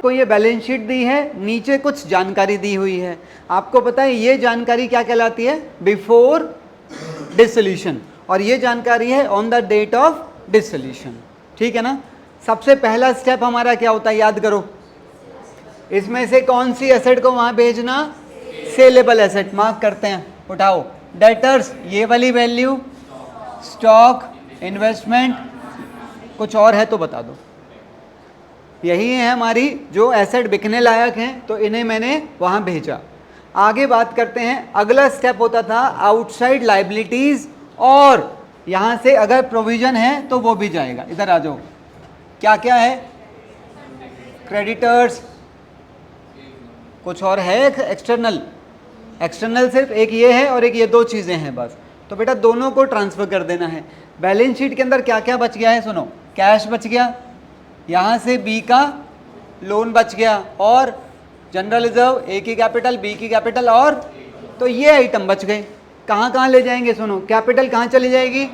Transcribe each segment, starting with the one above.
आपको ये balance sheet दी है, नीचे कुछ जानकारी दी हुई है। आपको पता है ये जानकारी क्या कहलाती है? बिफोर डिसोल्यूशन, और ये जानकारी है on the date of dissolution. ठीक है ना। सबसे पहला स्टेप हमारा क्या होता है, याद करो। इसमें से कौन सी एसेट को वहां भेजना? Saleable asset. मार्क करते हैं, उठाओ। डेटर्स ये वाली वैल्यू, स्टॉक, इन्वेस्टमेंट, कुछ और है तो बता दो। यही है हमारी जो एसेट बिकने लायक हैं, तो इन्हें मैंने वहां भेजा। आगे बात करते हैं। अगला स्टेप होता था आउटसाइड लायबिलिटीज, और यहां से अगर प्रोविजन है तो वो भी जाएगा। इधर आ जाओ। क्या क्या है? क्रेडिटर्स, कुछ और है एक्सटर्नल? एक्सटर्नल सिर्फ एक ये है और एक ये, दो चीजें हैं बस। तो बेटा दोनों को ट्रांसफर कर देना है। बैलेंस शीट के अंदर क्या क्या बच गया है? सुनो, कैश बच गया, यहां से बी का लोन बच गया, और जनरल रिजर्व, ए की कैपिटल, बी की कैपिटल, और तो ये आइटम बच गए। कहाँ कहाँ ले जाएंगे? सुनो, कैपिटल कहाँ चली जाएगी?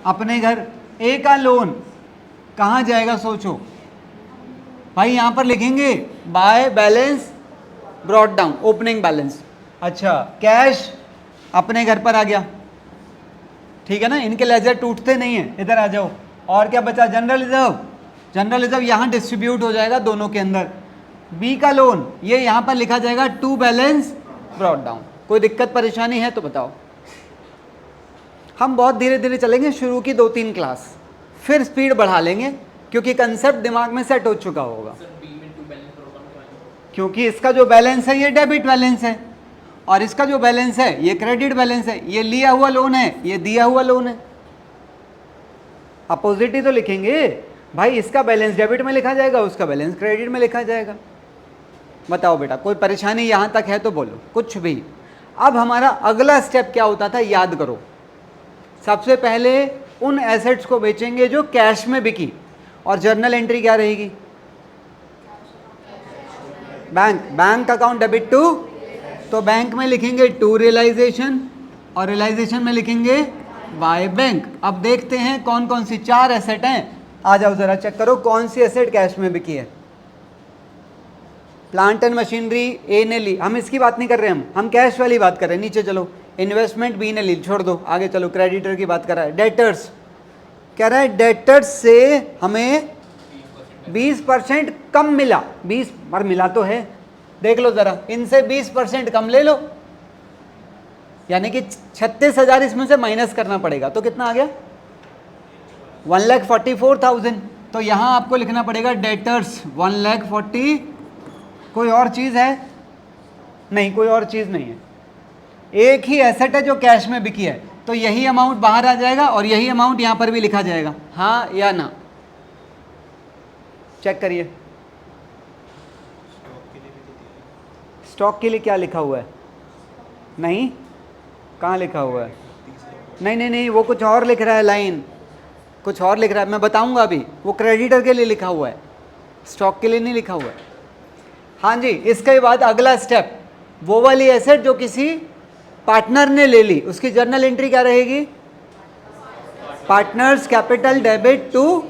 अपने घर। ए का लोन कहाँ जाएगा? सोचो भाई, यहां पर लिखेंगे by balance brought down, opening balance. अच्छा, कैश अपने घर पर आ गया। ठीक है ना, इनके लेजर टूटते नहीं है। इधर आ जाओ। और क्या बचा? General reserve. जनरल रिजर्व यहां डिस्ट्रीब्यूट हो जाएगा दोनों के अंदर। बी का लोन ये यहां पर लिखा जाएगा टू बैलेंस ब्रॉट डाउन। कोई दिक्कत परेशानी है तो बताओ। हम बहुत धीरे धीरे चलेंगे, शुरू की 2-3 क्लास, फिर स्पीड बढ़ा लेंगे, क्योंकि कंसेप्ट दिमाग में सेट हो चुका होगा। क्योंकि इसका जो बैलेंस है ये डेबिट बैलेंस है, और इसका जो बैलेंस है ये क्रेडिट बैलेंस है। ये लिया हुआ लोन है, ये दिया हुआ लोन है। अपोजिट ही तो लिखेंगे भाई। इसका बैलेंस डेबिट में लिखा जाएगा, उसका बैलेंस क्रेडिट में लिखा जाएगा। बताओ बेटा, कोई परेशानी यहां तक है तो बोलो, कुछ भी। अब हमारा अगला स्टेप क्या होता था, याद करो। सबसे पहले उन एसेट्स को बेचेंगे जो कैश में बिकी, और जर्नल एंट्री क्या रहेगी? बैंक अकाउंट डेबिट टू, तो बैंक में लिखेंगे टू रियलाइजेशन, और रियलाइजेशन में लिखेंगे बाय बैंक। अब देखते हैं कौन कौन सी 4 एसेट हैं। आ जाओ जरा चेक करो कौन सी एसेट कैश में बिकी है। प्लांट एंड मशीनरी ए ने ली, हम इसकी बात नहीं कर रहे, हम कैश वाली बात कर रहे हैं। नीचे चलो। इन्वेस्टमेंट बी ने ली, छोड़ दो, आगे चलो। क्रेडिटर की बात कर रहा है। डेटर्स कह रहा है डेटर्स से हमें 20% कम मिला। 20 पर मिला तो है, देख लो जरा, इनसे 20% कम ले लो, यानी कि 36,000 इसमें से माइनस करना पड़ेगा। तो कितना आ गया? 1,44,000। तो यहां आपको लिखना पड़ेगा डेटर्स 1,40,000। कोई और चीज है? नहीं, कोई और चीज नहीं है। एक ही एसेट है जो कैश में बिकी है, तो यही अमाउंट बाहर आ जाएगा, और यही अमाउंट यहां पर भी लिखा जाएगा। हाँ या ना? चेक करिए। स्टॉक के लिए क्या लिखा हुआ है? नहीं, कहाँ लिखा हुआ है? नहीं नहीं नहीं, वो कुछ और लिख रहा है, लाइन कुछ और लिख रहा है, मैं बताऊंगा अभी। वो क्रेडिटर के लिए लिखा हुआ है, स्टॉक के लिए नहीं लिखा हुआ है। हाँ जी, इसके बाद अगला स्टेप, वो वाली एसेट जो किसी पार्टनर ने ले ली, उसकी जर्नल एंट्री क्या रहेगी? Partners capital debit to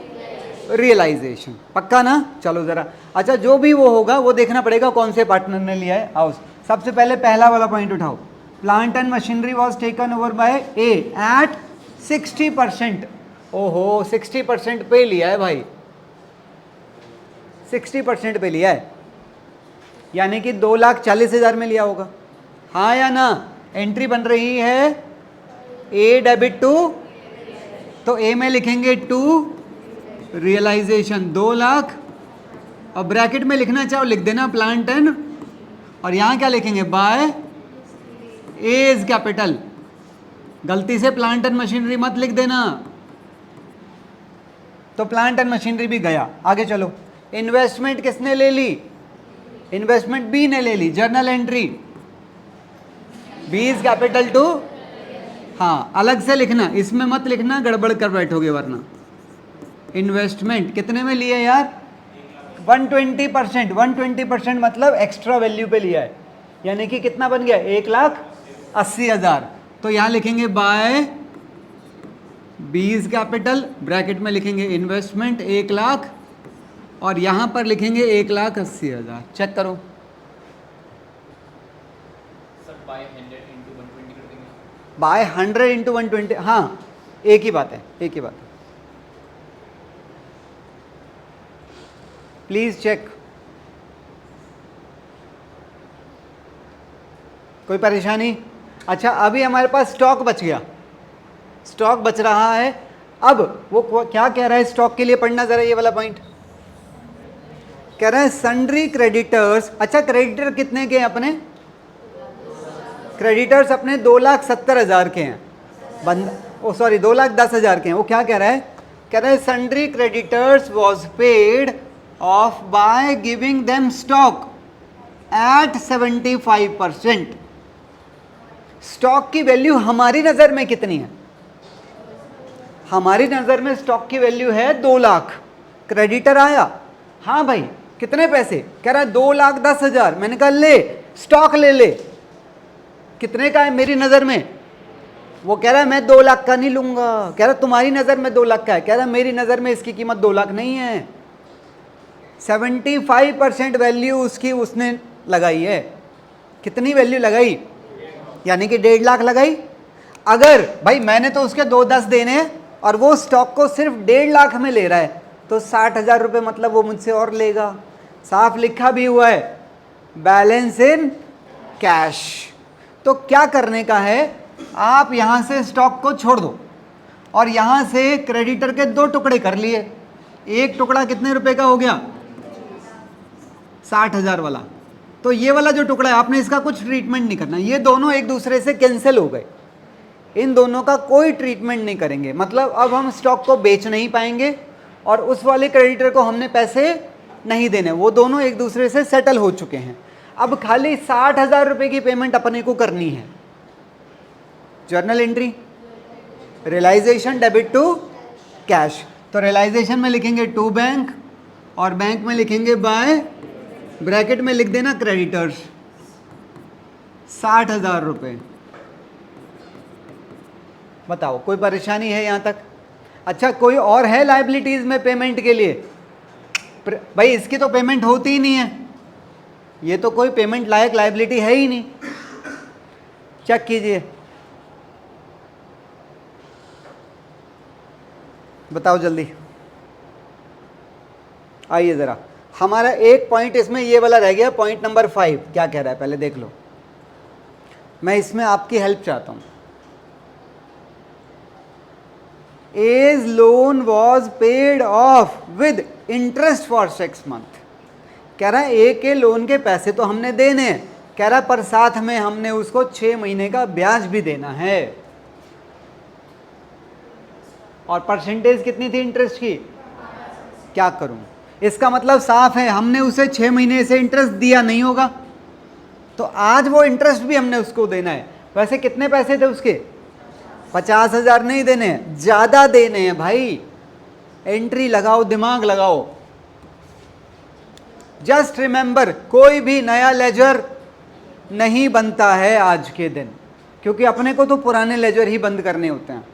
realisation. पक्का ना? चलो जरा। अच्छा, जो भी वो होगा वो देखना पड़ेगा कौन से पार्टनर ने लिया है। आओ सबसे पहले पहला वाला पॉइंट उठाओ। Plant and machinery was taken over by A at 60%। ओहो, 60% पे लिया है भाई, 60% पे लिया है, यानी कि 2,40,000 में लिया होगा। हाँ या ना? एंट्री बन रही है ए डेबिट टू, तो ए में लिखेंगे टू रियलाइजेशन 2 लाख, और ब्रैकेट में लिखना चाहो लिख देना प्लांट एंड, और यहां क्या लिखेंगे? By A's capital. गलती से प्लांट एंड मशीनरी मत लिख देना। तो प्लांट एंड मशीनरी भी गया। आगे चलो। इन्वेस्टमेंट किसने ले ली? इन्वेस्टमेंट बी ने ले ली। Journal entry B is capital to, हाँ अलग से लिखना, इसमें मत लिखना, गड़बड़ कर बैठोगे वरना। इन्वेस्टमेंट कितने में लिए यार? 120%। 120% मतलब एक्स्ट्रा वैल्यू पे लिया है, यानी कि कितना बन गया? 1,80,000। तो यहां लिखेंगे बाय बीज कैपिटल, ब्रैकेट में लिखेंगे इन्वेस्टमेंट 1,80,000, और यहां पर लिखेंगे 1,80,000। चेक करो। बाय 100 इंटू 120, हाँ एक ही बात है, एक ही बात है। Please check. कोई परेशानी? अच्छा, अभी हमारे पास स्टॉक बच गया, स्टॉक बच रहा है। अब वो क्या कह रहा है स्टॉक के लिए, पढ़ना जरा ये वाला पॉइंट। कह रहा है सन्ड्री क्रेडिटर्स। अच्छा, क्रेडिटर कितने के हैं अपने? क्रेडिटर्स अपने 2,70,000 के हैं। ओ सॉरी 2,10,000 के हैं। वो क्या कह रहा है? कह रहा है sundry creditors was paid of by giving them stock at 75%। Stock की वैल्यू हमारी नजर में कितनी है? हमारी नजर में स्टॉक की वैल्यू है 2 लाख। क्रेडिटर आया, हाँ भाई कितने पैसे? कह रहा है 2,10,000। मैंने कहा ले स्टॉक ले ले। कितने का है मेरी नजर में? वो कह रहा है मैं 2 लाख का नहीं लूंगा। कह रहा तुम्हारी नजर में 2 लाख का है। कह रहा मेरी नजर में इसकी कीमत 2 लाख नहीं है। 75% वैल्यू उसकी उसने लगाई है। कितनी वैल्यू लगाई? यानी कि 1.5 लाख लगाई। अगर भाई मैंने तो उसके 2,10 देने हैं और वो स्टॉक को सिर्फ 1.5 लाख में ले रहा है, तो 60,000 रुपये मतलब वो मुझसे और लेगा। साफ लिखा भी हुआ है बैलेंस इन कैश। तो क्या करने का है, आप यहां से स्टॉक को छोड़ दो और यहां से क्रेडिटर के 2 टुकड़े कर लिए। एक टुकड़ा कितने रुपए का हो गया? 60,000 वाला। तो ये वाला जो टुकड़ा है आपने इसका कुछ ट्रीटमेंट नहीं करना। ये दोनों एक दूसरे से कैंसिल हो गए, इन दोनों का कोई ट्रीटमेंट नहीं करेंगे। मतलब अब हम स्टॉक को बेच नहीं पाएंगे और उस वाले क्रेडिटर को हमने पैसे नहीं देने। वो दोनों एक दूसरे से सेटल हो चुके हैं। अब खाली 60,000 रुपये की पेमेंट अपने को करनी है। Journal entry realisation debit to cash. तो रियलाइजेशन में लिखेंगे टू बैंक और बैंक में लिखेंगे बाय, ब्रैकेट में लिख देना क्रेडिटर्स 60,000 रुपये। बताओ कोई परेशानी है यहां तक? अच्छा, कोई और है लाइबिलिटीज में पेमेंट के लिए? भाई इसकी तो पेमेंट होती ही नहीं है, ये तो कोई पेमेंट लायक लाइबिलिटी है ही नहीं। चेक कीजिए, बताओ जल्दी। आइए जरा, हमारा एक पॉइंट इसमें ये वाला रह गया, पॉइंट नंबर 5 क्या कह रहा है पहले देख लो। मैं इसमें आपकी हेल्प चाहता हूं। As loan was paid off with interest for 6 month. कह रहा है ए के लोन के पैसे तो हमने देने हैं, कह रहा है पर साथ में हमने उसको 6 महीने का ब्याज भी देना है। और परसेंटेज कितनी थी इंटरेस्ट की? क्या करूं? इसका मतलब साफ है हमने उसे 6 महीने से इंटरेस्ट दिया नहीं होगा, तो आज वो इंटरेस्ट भी हमने उसको देना है। वैसे कितने पैसे थे उसके? 50,000 नहीं देने हैं, ज्यादा देने हैं भाई। एंट्री लगाओ, दिमाग लगाओ। जस्ट रिमेंबर, कोई भी नया लेजर नहीं बनता है आज के दिन, क्योंकि अपने को तो पुराने लेजर ही बंद करने होते हैं।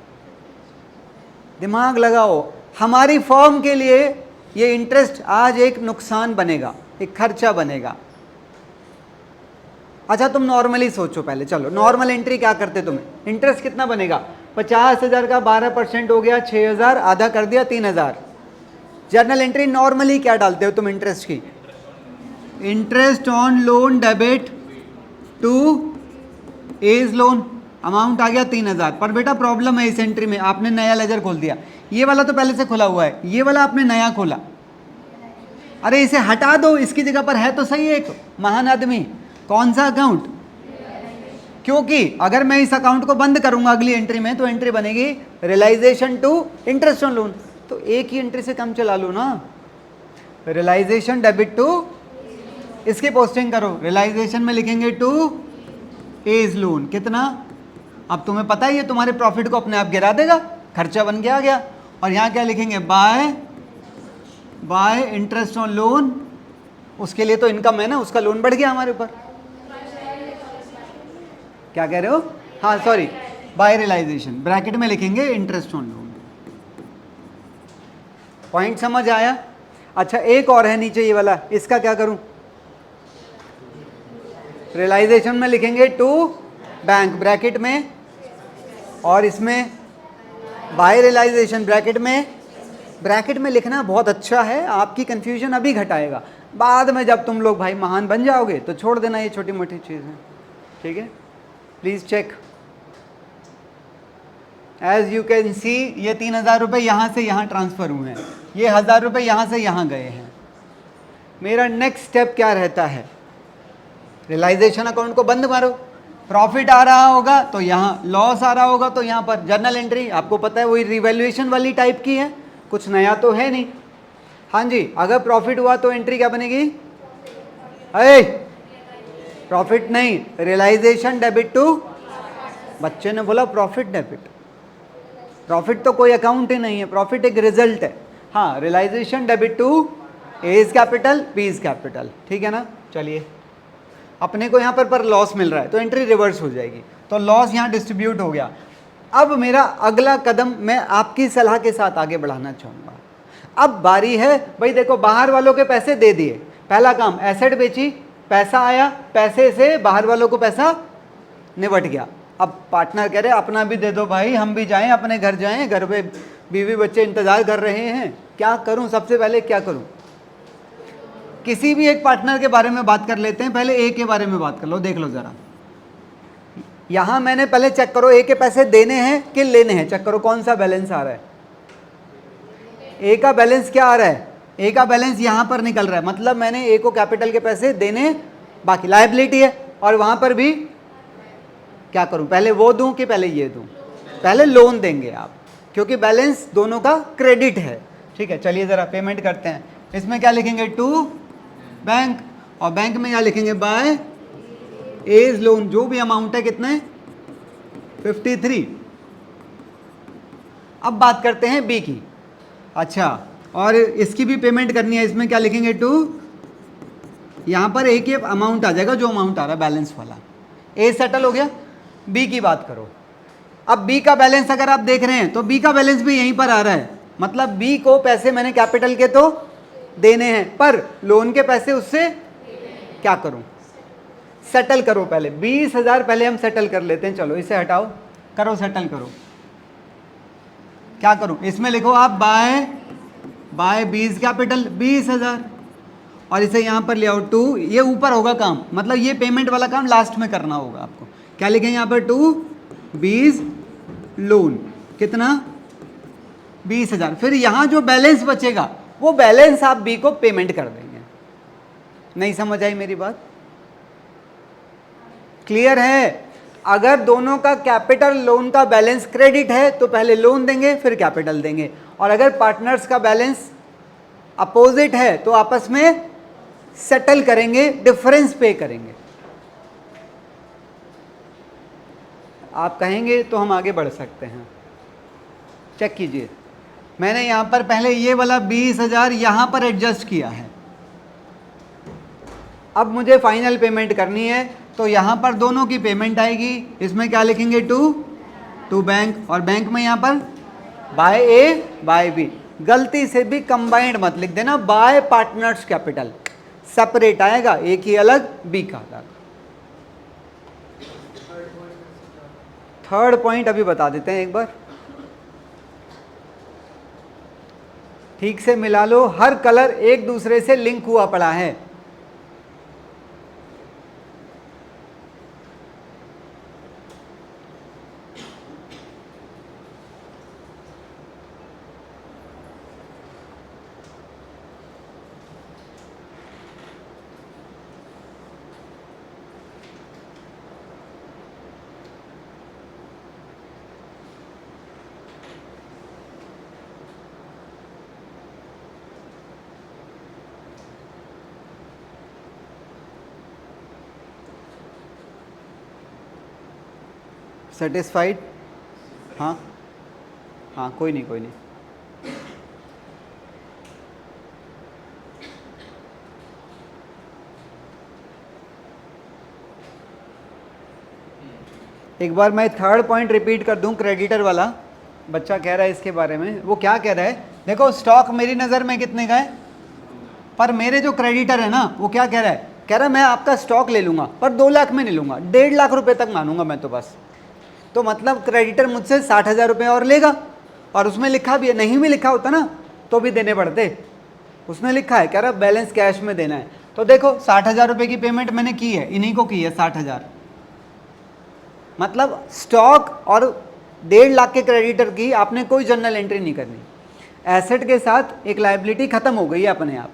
दिमाग लगाओ, हमारी फर्म के लिए ये इंटरेस्ट आज एक नुकसान बनेगा, एक खर्चा बनेगा। अच्छा तुम नॉर्मली सोचो पहले, चलो नॉर्मल एंट्री क्या करते तुम्हें? इंटरेस्ट कितना बनेगा? 50,000 का 12% हो गया 6,000, आधा कर दिया 3,000। जर्नल एंट्री नॉर्मली क्या डालते हो तुम इंटरेस्ट की? Interest on loan debit to as loan, amount आ गया 3,000। पर बेटा प्रॉब्लम है इस एंट्री में, आपने नया लेजर खोल दिया। ये वाला तो पहले से खुला हुआ है, ये वाला आपने नया खोला। अरे इसे हटा दो, इसकी जगह पर है तो सही एक महान आदमी। कौन सा अकाउंट? क्योंकि अगर मैं इस अकाउंट को बंद करूंगा अगली एंट्री में, तो एंट्री बनेगी realisation to interest on loan. तो एक ही एंट्री से कम चला लो ना, रियलाइजेशन डेबिट टू, इसकी पोस्टिंग करो। रियलाइजेशन में लिखेंगे टू एज लोन, कितना? अब तुम्हें पता है ये तुम्हारे प्रॉफिट को अपने आप गिरा देगा, खर्चा बन के आ गया। और यहाँ क्या लिखेंगे? बाय इंटरेस्ट ऑन लोन, उसके लिए तो इनकम है ना, उसका लोन बढ़ गया हमारे ऊपर। क्या कह रहे हो? हाँ सॉरी, बाय रियलाइजेशन, ब्रैकेट में लिखेंगे इंटरेस्ट ऑन लोन। पॉइंट समझ आया? अच्छा एक और है नीचे ये वाला, इसका क्या करूं? रियलाइजेशन में लिखेंगे टू बैंक ब्रैकेट में, और इसमें बाय रियलाइजेशन ब्रैकेट में लिखना बहुत अच्छा है, आपकी कंफ्यूजन अभी घटाएगा। बाद में जब तुम लोग भाई महान बन जाओगे तो छोड़ देना ये छोटी मोटी चीज़ें, ठीक है। Please check. As you can see ये 3,000 रुपये यहाँ से यहाँ ट्रांसफ़र हुए हैं, ये 1,000 रुपये यहाँ से यहाँ गए हैं। मेरा नेक्स्ट स्टेप क्या रहता है? रियलाइजेशन अकाउंट को बंद मारो, प्रॉफिट आ रहा होगा तो यहाँ, लॉस आ रहा होगा तो यहाँ पर जर्नल एंट्री, आपको पता है वही रिवैल्यूएशन वाली टाइप की है, कुछ नया तो है नहीं। हाँ जी, अगर प्रॉफिट हुआ तो एंट्री क्या बनेगी? अरे प्रॉफिट नहीं, रियलाइजेशन डेबिट टू, बच्चे ने बोला प्रॉफिट डेबिट, प्रॉफिट तो कोई अकाउंट ही नहीं है, प्रॉफिट एक रिजल्ट है। हाँ, realisation debit to A's capital B is capital, ठीक है ना। चलिए, अपने को यहाँ पर लॉस मिल रहा है तो एंट्री रिवर्स हो जाएगी, तो लॉस यहाँ डिस्ट्रीब्यूट हो गया। अब मेरा अगला कदम मैं आपकी सलाह के साथ आगे बढ़ाना चाहूँगा। अब बारी है भाई, देखो बाहर वालों के पैसे दे दिए, पहला काम एसेट बेची, पैसा आया, पैसे से बाहर वालों को पैसा निपट गया। अब पार्टनर कह रहे अपना भी दे दो भाई, हम भी जाएं, अपने घर जाएं, घर पे बीवी बच्चे इंतज़ार कर रहे हैं, क्या करूं? सबसे पहले क्या करूं? किसी भी एक पार्टनर के बारे में बात कर लेते हैं, पहले ए के बारे में बात कर लो। देख लो ज़रा, यहाँ मैंने पहले चेक करो ए के पैसे देने हैं कि लेने हैं, चेक करो कौन सा बैलेंस आ रहा है। ए का बैलेंस क्या आ रहा है? ए का बैलेंस यहाँ पर निकल रहा है, मतलब मैंने ए को कैपिटल के पैसे देने, बाकी लायबिलिटी है, और वहाँ पर भी क्या करूं? पहले वो दूं कि पहले ये दूं? पहले लोन देंगे आप, क्योंकि बैलेंस दोनों का क्रेडिट है, ठीक है। चलिए ज़रा पेमेंट करते हैं। इसमें क्या लिखेंगे? टू बैंक, और बैंक में क्या लिखेंगे? बाय एज लोन, जो भी अमाउंट है, कितने? 53। अब बात करते हैं बी की। अच्छा, और इसकी भी पेमेंट करनी है, इसमें क्या लिखेंगे? टू, यहाँ पर एक ही अमाउंट आ जाएगा जो अमाउंट आ रहा है बैलेंस वाला। ए सेटल हो गया। बी की बात करो। अब बी का बैलेंस अगर आप देख रहे हैं तो बी का बैलेंस भी यहीं पर आ रहा है, मतलब बी को पैसे मैंने कैपिटल के तो देने हैं, पर लोन के पैसे उससे क्या करूं? सेटल करो पहले। 20,000 पहले हम सेटल कर लेते हैं। चलो इसे हटाओ, करो सेटल करो। क्या करूं? इसमें लिखो आप बाय 20 कैपिटल 20,000, और इसे यहाँ पर ले आओ टू, ये ऊपर होगा काम, मतलब ये पेमेंट वाला काम लास्ट में करना होगा आपको। क्या लिखेंगे यहाँ पर? टू 20 लोन, कितना? 20,000। फिर यहाँ जो बैलेंस बचेगा वो बैलेंस आप बी को पेमेंट कर देंगे। नहीं समझ आई मेरी बात? क्लियर है? अगर दोनों का कैपिटल लोन का बैलेंस क्रेडिट है तो पहले लोन देंगे फिर कैपिटल देंगे, और अगर पार्टनर्स का बैलेंस अपोजिट है तो आपस में सेटल करेंगे, डिफरेंस पे करेंगे। आप कहेंगे तो हम आगे बढ़ सकते हैं। चेक कीजिए, मैंने यहाँ पर पहले ये वाला 20,000 यहाँ पर एडजस्ट किया है। अब मुझे फाइनल पेमेंट करनी है तो यहाँ पर दोनों की पेमेंट आएगी। इसमें क्या लिखेंगे? टू बैंक, और बैंक में यहाँ पर बाय ए बाय बी। गलती से भी कंबाइंड मत लिख देना, बाय पार्टनर्स कैपिटल, सेपरेट आएगा, ए की अलग बी का अलग। थर्ड पॉइंट अभी बता देते हैं एक बार, ठीक से मिला लो, हर कलर एक दूसरे से लिंक हुआ पड़ा है। सेटिस्फाइड? हाँ हाँ, कोई नहीं कोई नहीं। एक बार मैं थर्ड पॉइंट रिपीट कर दूं, क्रेडिटर वाला। बच्चा कह रहा है इसके बारे में, वो क्या कह रहा है? देखो स्टॉक मेरी नज़र में कितने का है? पर मेरे जो क्रेडिटर है ना वो क्या कह रहा है, कह रहा है मैं आपका स्टॉक ले लूँगा पर 2 लाख में नहीं लूँगा, 1.5 लाख रुपए तक मानूंगा मैं तो बस। तो मतलब क्रेडिटर मुझसे 60,000 रुपये और लेगा, और उसमें लिखा भी है, नहीं भी लिखा होता ना तो भी देने पड़ते, उसने लिखा है कह रहा बैलेंस कैश में देना है। तो देखो 60,000 रुपये की पेमेंट मैंने की है, इन्हीं को की है 60,000, मतलब स्टॉक और 1.5 लाख के क्रेडिटर की आपने कोई जर्नल एंट्री नहीं करनी। एसेट के साथ एक लायबिलिटी खत्म हो गई है अपने आप।